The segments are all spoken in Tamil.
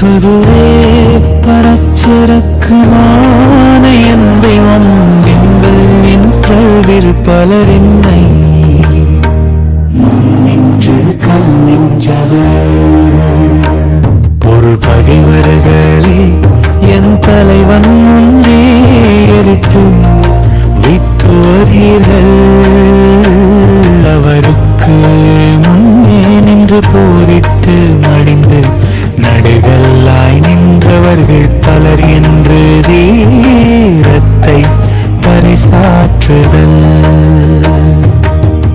சுடுவே பரச்சிறக்குமான என் தெய்வம் எங்கள் என்றில் பலரின்னை நின்று கல் நெஞ்சவர் பொருள் பகைவர்களே என் தலைவன் முன்னே எரித்து விற்றுவீர்கள் அவருக்கு முன்னே நின்று போரிட்டு மடிந்து நடுகல்லாய் நின்றவர்கள் பலர் என்று தீரத்தை பரிசாற்றுதல்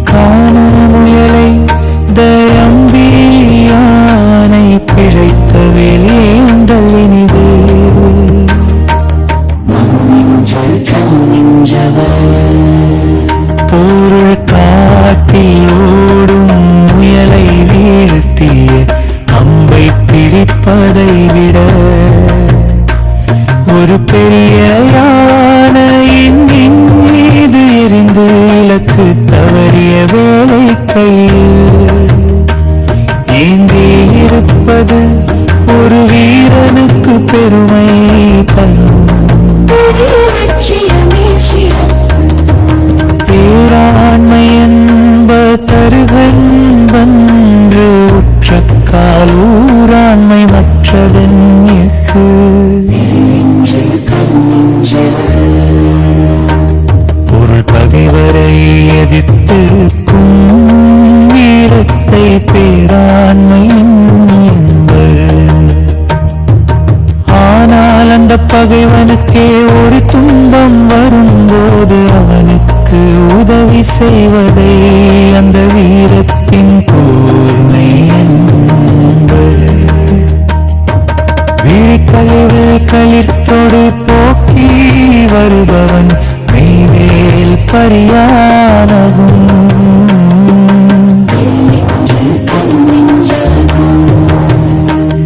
காண முயலை தயம்பியானை பிழைத்த வேலேண்டல் இனிது பொருள் காட்டில் ஓடும் முயலை வீழ்த்திய அம்பை பிடிப்பதை விட ஒரு பெரிய யானையின் மீது எரிந்து இலக்கு தவறிய வேலை கையில் ஏந்தியிருப்பது ஒரு வீரனுக்கு பெருமை தரும் பேராண்மை என்ப தருகன்பன்று உற்ற காலூராண்மை மற்றதன் பொருள் பகைவரை எதிர்த்திருக்கும் வீரத்தை பேராண்மை என்பர் ஆனால் அந்த பகைவனுக்கே ஒரு துன்பம் வரும்போது அவனுக்கு உதவி செய்வதே அந்த வீரத்தின் கூர்மை என்பர் விழிக்கழிவு களிர்த்தொடு போக்கி வருபவன் மெய்வேல் பரியானகும்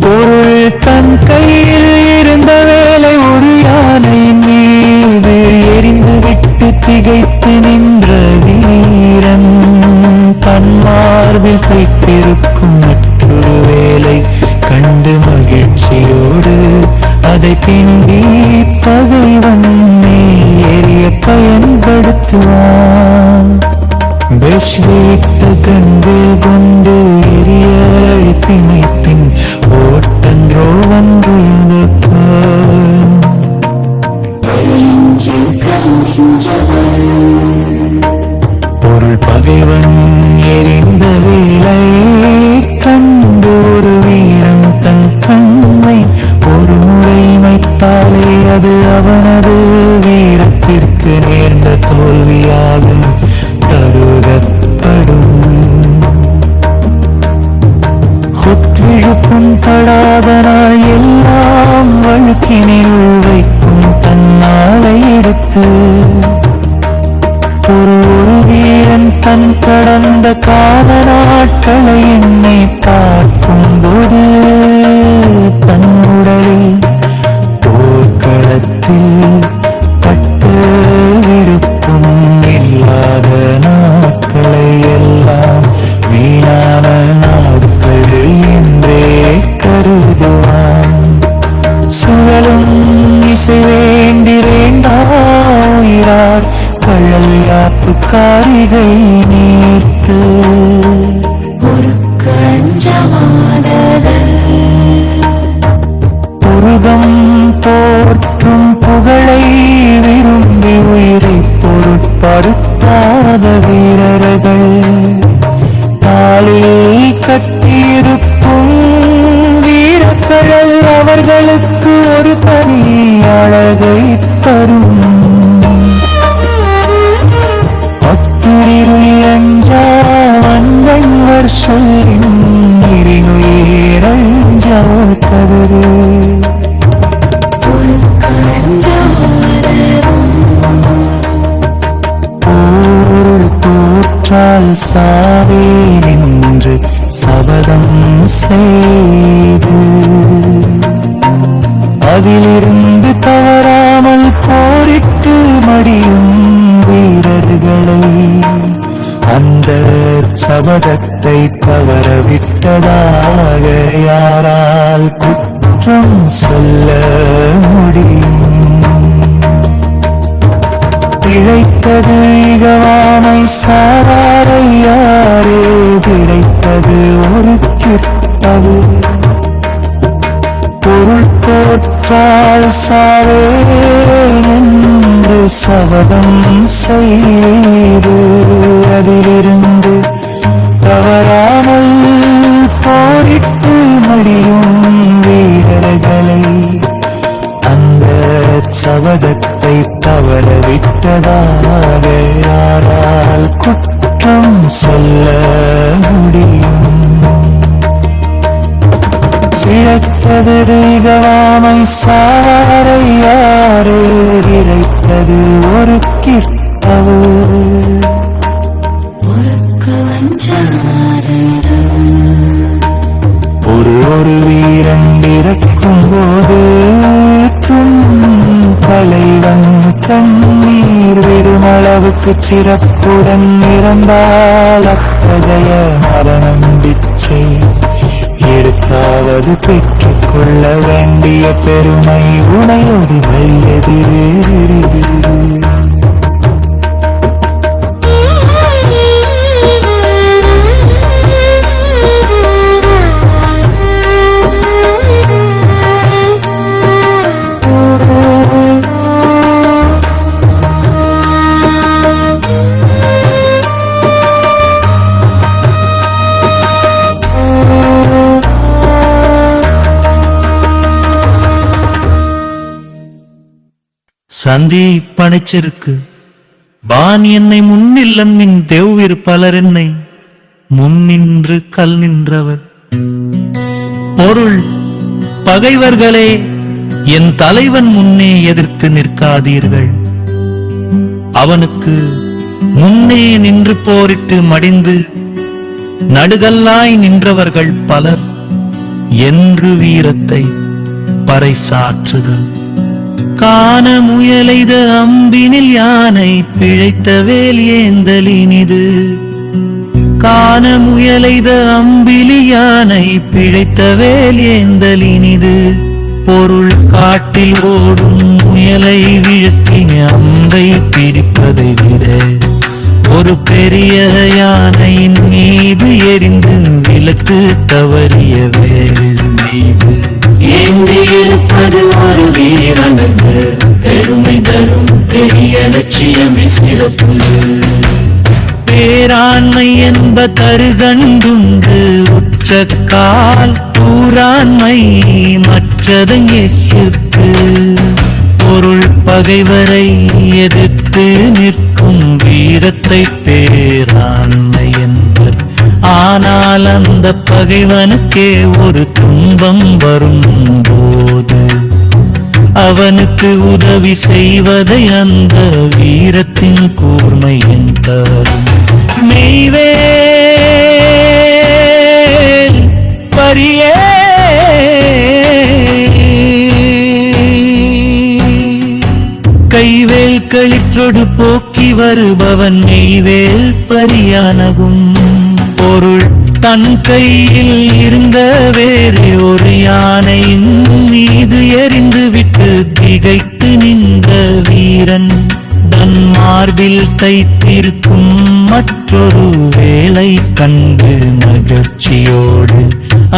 பொருள் தன் கையில் இருந்த வேலை ஒரு யானையின் மீது எரிந்து விட்டு திகைத்து நின்ற வீரன் தன் மார்பில் தைத்திருக்கும் மற்றொரு வேலை கண்டு மகிழ்ச்சியோடு அதை பிந்தி பகைவன் மேல் எரிய பயன்படுத்துவான் பெஷ்வித்த கண்கள் கொண்டு எரிய அழுத்தினை பின் ஓட்டன்றோ ஒன்றுழுத பொருள் பகைவன் எரிந்த வேலை கண்டு ஒரு வீரன் தன் கண்ணை ஒரு முறை மைத்தாலே அது அவனது வீரத்திற்கு நேர்ந்த தோல்வியாகும் தருகப்படும் விழுப்புண் படாத நாள் எல்லாம் வழுக்கினில் வைக்கும் தன்னாலை எடுத்து ஒரு வீரன் தன் கடந்த கால நாட்களை என்னை பார்க்கும்போது தன் உடலில் போர்க்களத்தில் பட்டு விருப்பம் இல்லாத நாட்களை எல்லாம் வீணான நாட்கள் என்றே கருதுவான் சுழலும் இசை வேண்டி வேண்டாயிரார் கழல் யாப்பு காரிகை நீர்த்து புருகம் போற்றும் புகழை விரும்பி உயிரை பொருட்படுத்தாத வீரர்கள் தாளில் கட்டியிருக்கும் வீரக்கழல் அவர்களுக்கு ஒரு தனி அழகை தரும் அஞ்சாவன்கள் சொல்லின் இருநுயிரஞ்சவர் கதறு தோற்றால் சாவே நின்று சபதம் செய்து அதிலிருந்து தவறாமல் போரிட்டு மடியும் வீரர்களை அந்த சபதத்தை தவறவிட்டதாக யாரால் குற்றம் சொல்ல முடியும்? பிழைத்தது இகவாமை சாராரையாரே, பிழைத்தது ஒரு கிற்பது. பொருள் தோற்றால் சாவே என்று சபதம் செய்து அதிலிருந்து தவறாமல் போரிட்டு மடியும் வீரர்களை அந்த சபதத்தை தவறவிட்டதாக யாரால் குற்றம் சொல்ல முடியும்? சிழத்தது தெய்வமாமை சாரையாரே, இறைத்தது ஒரு கிற்பவு. ஒரு வீரன் இறக்கும் போது தலைவன் கண்ணீர் விடும் அளவுக்கு சிறப்புடன் இறந்தால் அத்தகைய மரணம் பிச்சை எடுத்தாவது பெற்றுக்கொள்ள வேண்டிய பெருமை உனையோடு வழியது. சந்தி பனைச்சிருக்கு வான் என்னை முன்னில்லன் மின் தேவ்விரு பலர் என்னை முன்னின்று கல் நின்றவர். பொருள் பகைவர்களே, என் தலைவன் முன்னே எதிர்த்து நிற்காதீர்கள். அவனுக்கு முன்னே நின்று போரிட்டு மடிந்து நடுகல்லாய் நின்றவர்கள் பலர் என்று வீரத்தை பறைசாற்றுதல். காண முயலைத அம்பினில் யானை பிழைத்த வேல் ஏந்தலினிது. காண முயலைத அம்பிலி யானை பிழைத்த வேல் ஏந்தலினிது. பொருள் காட்டில் ஓடும் முயலை வீழ்த்தின அம்பை பிரிப்பதை விட ஒரு பெரிய யானையின் மீது எரிந்து விலக்கு தவறிய வேல் மீது ஏந்தியிருப்பது ஒரு வீரனுக்கு பெருமை தரும் பெரிய லட்சியமே சிறப்பு. பேராண்மை என்ப தருகண்டுண்டு உச்சக்கால் கூறாண்மை மற்றதங்கிற்கு. பொருள் பகைவரை எதிர்த்து நிற்கும் வீரத்தை பேராண்மை என்பர். ஆனால் அந்த பகைவனுக்கே ஒரு துன்பம் வரும் போது அவனுக்கு உதவி செய்வதை அந்த வீரத்தின் கூர்மை என்பரும். மெய்வேல் பரியே கைவேல் களிற்றொடு போக்கி வருபவன் மெய்வேல் பரியானகும். பொருள் தன் கையில் இருந்த வேறு ஒரு யானையின் மீது எறிந்து விட்டு திகைத்து நின்ற வீரன் தன் மார்பில் தைத்திருக்கும் மற்றொரு வேலை கண்டு மகிழ்ச்சியோடு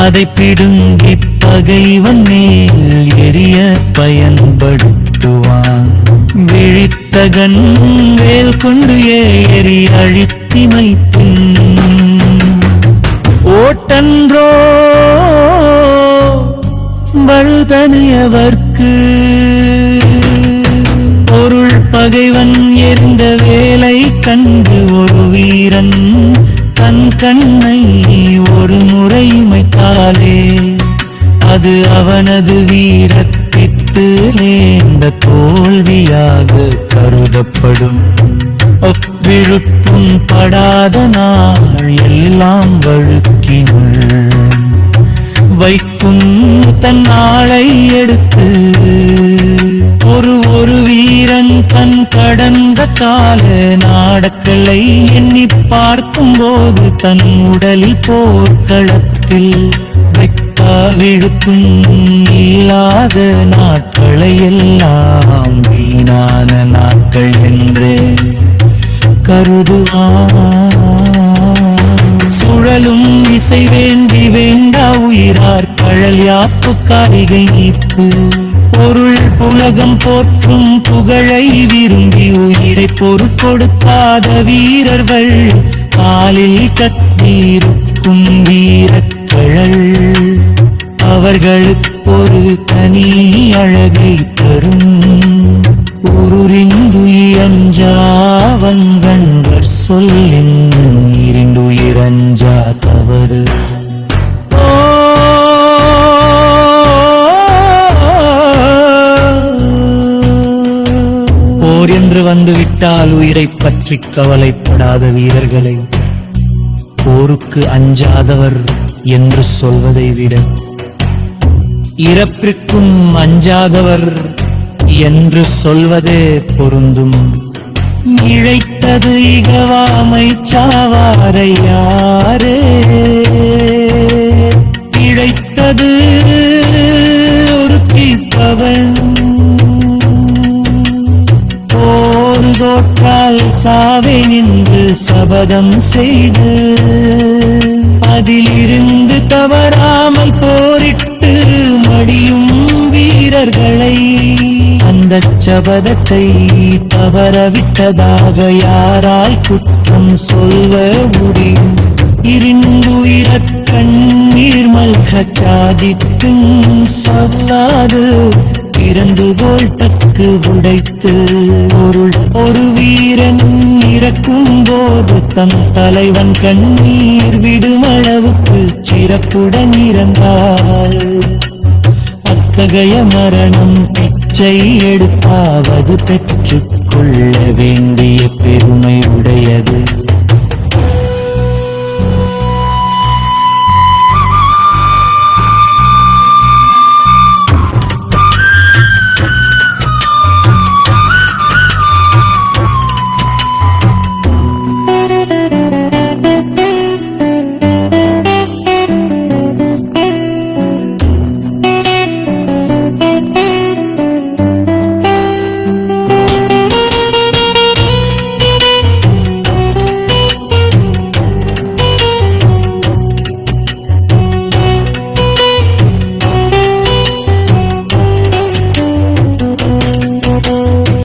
அதை பிடுங்கி பகைவன் மேல் எரிய பயன்படுத்துவான். விழித்தகன் வேல் கொண்டு ஏறி அழித்திமைப்பின் ஓட்டன்றோ வழுதனியவர்க்கு. பொருள் பகைவன் எறிந்த வேலை கண்டு ஒரு வீரன் தன் கண்ணை ஒரு முறை இமைத்தாலே அது அவனது வீரத்திற்கு நேர்ந்த தோல்வியாக கருதப்படும். ஒப்பிழுப்பும் படாத நாள் எல்லாம் வழுக்கினுள் வைக்கும் தன் நாளை எடுத்து ஒரு வீரன் தன் கடந்த கால நாடக்களை எண்ணி பார்க்கும் போது தன் உடலில் போர்க்களத்தில் வைத்த கவிழுக்கும் இல்லாத நாட்களை எல்லாம் வீணான நாட்கள் என்று கருதுவான். சுழலும் இசை வேண்டி வேண்டா உயிரார் கழல் யாப்பு காரிகை நீத்து பொருள் உலகம் போற்றும் புகழை விரும்பி உயிரை பொருட்கொடுக்காத வீரர்கள் காலில் கத்தீருக்கும் வீரக்கழல் அவர்களுக்கு ஒரு தனி அழகை தரும். உருரிந்துயஞ்சாவங்கண்வர் சொல்லின் இருண்டுயிரஞ்சா தவறு. போர் என்று வந்துவிட்டால் உயிரை பற்றி கவலைப்படாத வீரர்களை போருக்கு அஞ்சாதவர் என்று சொல்வதை விட இறப்பிற்கும் அஞ்சாதவர் என்று சொல்வதே பொருந்தும். இழைத்தது இகவாமை சாவாரை யாரே, இழைத்தது ஒரு தீப்பவன் போர் தோற்றால் சாவே நின்று சபதம் செய்து அதிலிருந்து தவறாமல் போரிட்டு மடியும் வீரர்களை அந்த சபதத்தை தவறவிட்டதாக யாரால் குற்றம் சொல்ல முடியும்? இருந்துயிரக் கண்ணீர் மல்க சாதித்தும் சொல்லாது பிறந்துகோள் தக்கு உடைத்து பொருள் ஒரு வீரன் இறக்கும் போது தன் தலைவன் கண்ணீர் விடுமளவுக்கு சிறப்புடன் இறந்தாள். அத்தகைய மரணம் பிச்சை எடுத்தாவது பெற்றுக் கொள்ள வேண்டிய பெருமை உடையது.